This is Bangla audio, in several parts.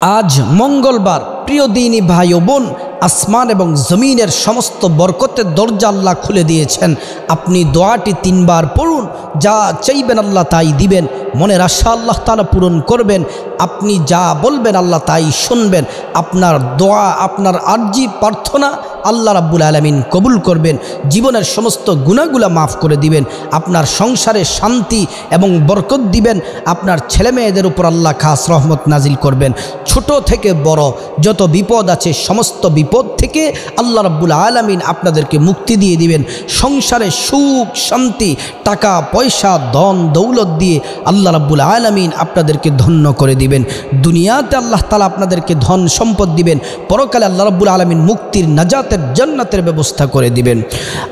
আজ মঙ্গলবার। প্রিয় দিনী ভাই ও বোন, আসমান এবং জমিনের সমস্ত বরকতের দরজা আল্লাহ খুলে দিয়েছেন। আপনি দোয়াটি 3 বার পড়ুন, যা চাইবেন আল্লাহ তাই দিবেন। মনের আশা আল্লাহ তাআলা পূরণ করবেন। আপনি যা বলবেন আল্লাহ তাই শুনবেন। আপনার দোয়া, আপনার আরজি প্রার্থনা আল্লাহ রাব্বুল আলামিন কবুল করবেন। জীবনের সমস্ত গুনাহগুলো মাফ করে দিবেন। আপনার সংসারে শান্তি এবং বরকত দিবেন। আপনার ছেলে মেয়েদের উপর আল্লাহ খাস রহমত নাজিল করবেন। ছোট থেকে বড় যত বিপদ আছে সমস্ত বিপদ থেকে আল্লাহ রাব্বুল আলামিন আপনাদেরকে মুক্তি দিয়ে দিবেন। সংসারে সুখ শান্তি, টাকা পয়সা, ধন দৌলত দিয়ে আল্লাহ রাব্বুল আলামিন আপনাদেরকে ধন্য করে দিবেন। দুনিয়াতে আল্লাহ তাআলা আপনাদেরকে ধন সম্পদ দিবেন। পরকালে আল্লাহ রাব্বুল আলামিন মুক্তির, নাজাতের, জান্নাতের ব্যবস্থা করে দিবেন।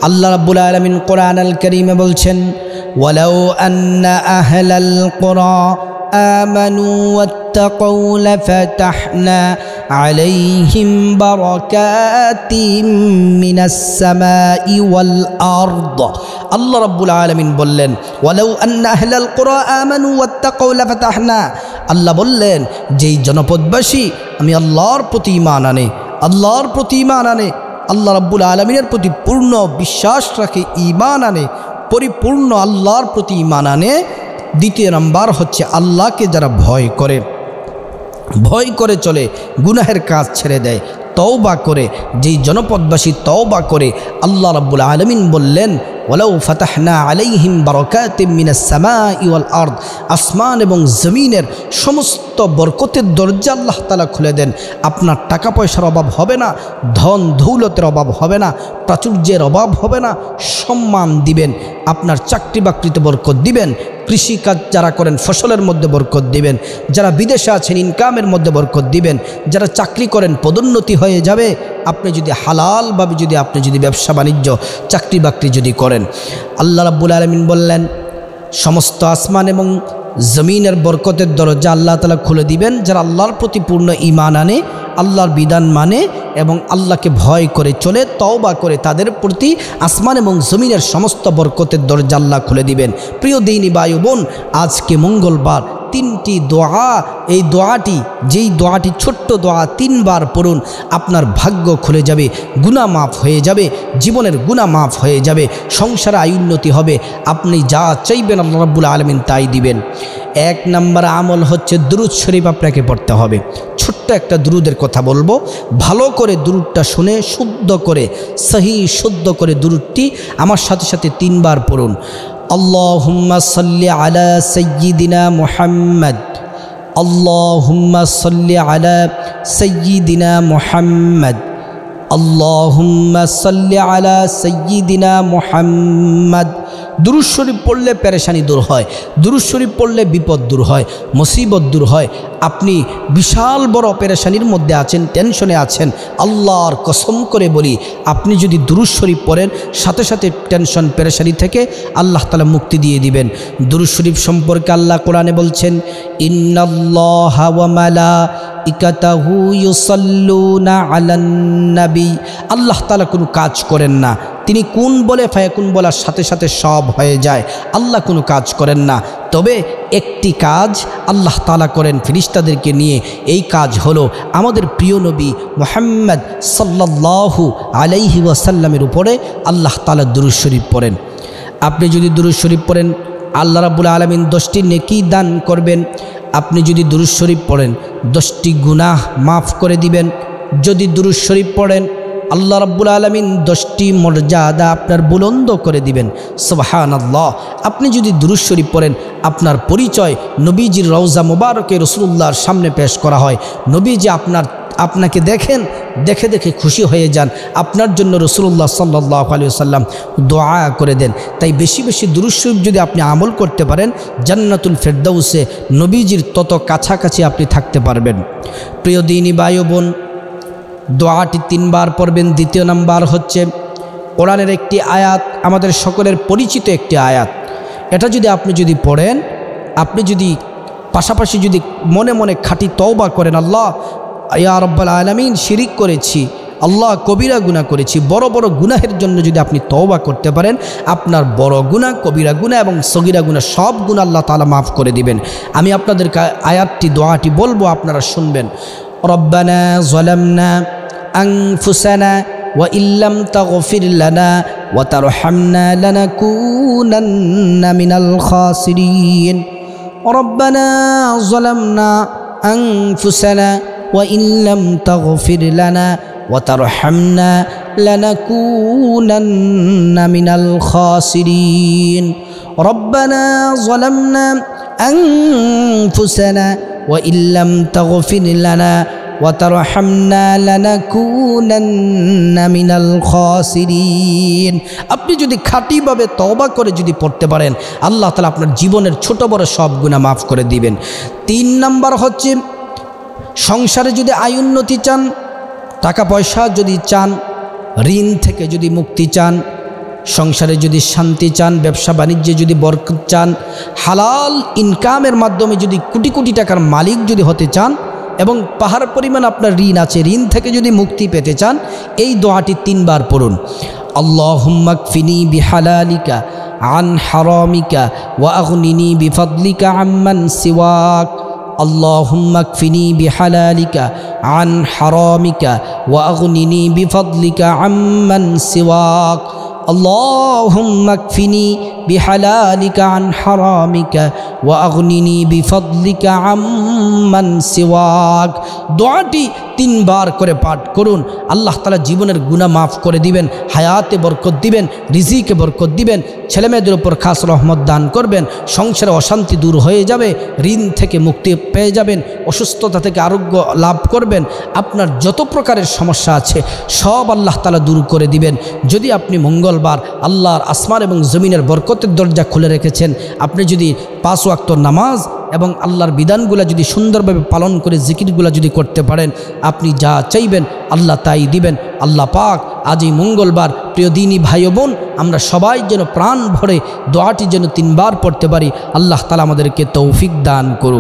আল্লাহ রাব্বুল আলামিন কোরআন আল কারীমে বলছেন, ওয়ালাউ আন্না আহলাল কুরা آمنوا واتقوا لفتحنا عليهم بركات من السماء والأرض। আল্লাহ রাব্বুল আলামিন বললেন, ওয়ালাউ আন্না আহলাল কুরা আমানু ওয়াত্তাকাউ লাফাতাহনা। আল্লাহ বললেন, যেই জনপদবাসী আমি আল্লাহর প্রতি ঈমান আনে, আল্লাহর প্রতি ঈমান আনে, আল্লাহ রাব্বুল আলামিনের প্রতি পূর্ণ বিশ্বাস রাখে, ঈমান আনে, পরিপূর্ণ আল্লাহর প্রতি ঈমান আনে। দ্বিতীয় নাম্বার হচ্ছে আল্লাহকে যারা ভয় করে চলে, গুনাহের কাজ ছেড়ে দেয়, তওবা করে, যেই জনপদবাসী তওবা করে, আল্লাহ রাব্বুল আলামিন বললেন, ওয়ালাউ ফাতাহনা আলাইহিম বারাকাতিম মিনাস সামাই ওয়াল আরদ। আসমান এবং জমিনের সমস্ত বরকতের দরজা আল্লাহ তাআলা খুলে দেন। আপনার টাকা পয়সার অভাব হবে না, ধন দৌলতের অভাব হবে না, প্রাচুর্যের অভাব হবে না, সম্মান দিবেন। আপনার চাকরি বাকরিতে বরকত দিবেন। কৃষিকাজ যারা করেন ফসলের মধ্যে বরকত দিবেন। যারা বিদেশে আছেন ইনকামের মধ্যে বরকত দিবেন। যারা চাকরি করেন পদোন্নতি হয়ে যাবে। আপনি যদি হালালভাবে আপনি যদি ব্যবসা বাণিজ্য চাকরি বাকরি যদি করেন, আল্লাহ রাব্বুল আলামিন বললেন, সমস্ত আসমান এবং জমিনের বরকতের দরজা আল্লাহ তাআলা খুলে দিবেন। যারা আল্লাহর প্রতি পূর্ণ ঈমান আনে, আল্লাহর বিধান মানে এবং আল্লাহকে ভয় করে চলে, তওবা করে, তাদের প্রতি আসমান এবং জমিনের সমস্ত বরকতের দরজা আল্লাহ খুলে দিবেন। প্রিয় দিনী ভাই ও বোন, আজকে মঙ্গলবার 3টি দোয়া, এই দোয়াটি, যেই দোয়াটি ছোট্ট দোয়া 3 বার পড়ুন, আপনার ভাগ্য খুলে যাবে, গুনাহ মাফ হয়ে যাবে, জীবনের গুনাহ মাফ হয়ে যাবে, সংসারে আয়ুন্নতি হবে। আপনি যা চাইবেন আল্লাহ রাব্বুল আলামিন তাই দিবেন। 1 নম্বর আমল হচ্ছে দুরূদ শরীফ আপনাকে পড়তে হবে। ছোট্ট একটা দুরূদের কথা বলবো, ভালো করে দুরূদটা শুনে শুদ্ধ করে, সহি শুদ্ধ করে দুরূদটি আমার সাথে সাথে 3 বার পড়ুন। আল্লাহুম্মা সাল্লি আলা সাইয়্যিদিনা মুহাম্মদ, আল্লাহুম্মা সাল্লি আলা সাইয়্যিদিনা মুহাম্মদ, আল্লাহুম্মা সাল্লি আলা সাইয়্যিদিনা মুহাম্মদ। দুরূদ শরীফ পড়লে পেরেশানি দূর হয়, দুরূদ শরীফ পড়লে বিপদ দূর হয়, মুসিবত দূর হয়। আপনি বিশাল বড় পেরেশানির মধ্যে আছেন, টেনশনে আছেন, আল্লাহর কসম করে বলি, আপনি যদি দুরূদ শরীফ পড়েন, সাথে সাথে টেনশন পেরেশানি থেকে আল্লাহ তাআলা মুক্তি দিয়ে দিবেন। দুরূদ শরীফ সম্পর্কে আল্লাহ কোরআনে বলছেন, ইন্নাল্লাহা ওয়া মালাইকাতাহু ইউসাল্লুনা আলান নবী। আল্লাহ তাআলা কোনো কাজ করেন না, তিনি কোন বলে ফায়াকুন বলার সাথে সাথে সব হয়ে যায়। আল্লাহ কোনো কাজ করেন না, তবে একটি কাজ আল্লাহ তাআলা করেন ফেরেশতাদেরকে নিয়ে। এই কাজ হলো আমাদের প্রিয় নবী মুহাম্মদ সাল্লাল্লাহু আলাইহি ওয়াসাল্লামের উপরে আল্লাহ তাআলা দুরূদ শরীফ পড়েন। আপনি যদি দুরূদ শরীফ পড়েন, আল্লাহ রাব্বুল আলামিন 10টি নেকি দান করবেন। আপনি যদি দুরূদ শরীফ পড়েন, 10টি গুনাহ মাফ করে দিবেন। যদি দুরূদ শরীফ পড়েন, আল্লাহ রাব্বুল আলামিন 10টি মর্যাদা আপনার বুলন্দ করে দিবেন। সুবহানাল্লাহ। আপনি যদি দুরূদ শরীফ পড়েন, আপনার পরিচয় নবীজির রওজা মুবারকে রাসূলুল্লাহর সামনে পেশ করা হয়। নবীজি আপনাকে দেখেন, দেখে দেখে খুশি হয়ে যান। আপনার জন্য রাসূলুল্লাহ সাল্লাল্লাহু আলাইহি ওয়াসাল্লাম দোয়া করে দেন। তাই বেশি বেশি দুরূদ শরীফ যদি আপনি আমল করতে পারেন, জান্নাতুল ফেরদাউসে নবীজির তত কাছাকাছি আপনি থাকতে পারবেন। প্রিয় দিনী ভাই ও বোন, দোয়াটি 3 বার পড়বেন। দ্বিতীয় নাম্বার হচ্ছে কোরআনের একটি আয়াত, আমাদের সকলের পরিচিত একটি আয়াত। এটা যদি আপনি পড়েন, আপনি যদি পাশাপাশি মনে মনে খাঁটি তওবা করেন, আল্লাহ ইয়া রাব্বাল আলামিন, শিরিক করেছি, আল্লাহ কবিরা গুনাহ করেছি, বড় বড় গুনাহের জন্য যদি আপনি তওবা করতে পারেন, আপনার বড় গুনাহ, কবিরা গুনাহ এবং সগীরা গুনাহ সব গুনাহ আল্লাহ তাআলা মাফ করে দিবেন। আমি আপনাদেরকে আয়াতটি, দোয়াটি বলবো, আপনারা শুনবেন। রব্বানা যালামনা আনফুসানা ওয়া ইল্লাম তাগফির লানা ওয়া তারহামনা লানাকুনান্না মিনাল খাসিরিন। রব্বানা যালামনা আনফুসানা ওয়া ইল্লাম তাগফির লানা ওয়া তারহামনা লানাকুনান্না মিনাল খাসিরিন। রব্বানা যালামনা আনফুসানা ওয়া ইল্লাম তাগফির লানা ওয়া তারহামনা লানাকুনান্না মিনাল খাসিরিন। আপনি যদি খাঁটিভাবে তওবা করে যদি পড়তে পারেন, আল্লাহ তাআলা আপনার জীবনের ছোট বড় সব গুনাহ মাফ করে দিবেন। 3 নাম্বার হচ্ছে, সংসারে যদি আয় উন্নতি চান, টাকা পয়সা যদি চান, ঋণ থেকে যদি মুক্তি চান, সংসারে যদি শান্তি চান, ব্যবসা বাণিজ্যে যদি বরকত চান, হালাল ইনকামের মাধ্যমে যদি কোটি কোটি টাকার মালিক যদি হতে চান, এবং পাহাড় পরিমাণ আপনার ঋণ আছে, ঋণ থেকে যদি মুক্তি পেতে চান, এই দোয়াটি 3 বার পড়ুন। আল্লাহুম্মা কফিনি বিহালালিকা আন হারামিকা ওয়া আগনিনি বিফাদলিকা আম্মান সিওয়াক। আল্লাহুম্মা কফিনি বিহালালিকা আন হারামিকা ওয়া আগনিনি বিফাদলিকা আম্মান সিওয়াক। আল্লাহুম্মা কফিনি বিহালালিকা আন হারামিকা ওয়া আগনিনি বিফাদলিকা আম্মান সিওয়াক। দোয়াটি 3 বার করে পাঠ করুন। আল্লাহ তাআলা জীবনের গুনাহ মাফ করে দিবেন, হায়াতে বরকত দিবেন, রিজিকে বরকত দিবেন, ছেলেমেয়েদের উপর খাস রহমত দান করবেন, সংসারে অশান্তি দূর হয়ে যাবে, ঋণ থেকে মুক্তি পেয়ে যাবেন, অসুস্থতা থেকে আরোগ্য লাভ করবেন। আপনার যত প্রকারের সমস্যা আছে সব আল্লাহ তাআলা দূর করে দিবেন। যদি আপনি মঙ্গলবার আল্লাহর আসমান এবং জমিনের বরকতের দরজা খুলে রেখেছেন, আপনি যদি 5 ওয়াক্ত নামাজ এবং আল্লাহর বিধানগুলো যদি সুন্দরভাবে পালন করে জিকিরগুলো যদি করতে পারেন, আপনি যা চাইবেন আল্লাহ তাই দিবেন। আল্লাহ পাক আজ এই মঙ্গলবার, প্রিয় দিনী ভাই ও বোন, আমরা সবাই যেন প্রাণ ভরে দোয়াটি যেন 3 বার পড়তে পারি। আল্লাহ তাআলা আমাদেরকে তৌফিক দান করুন।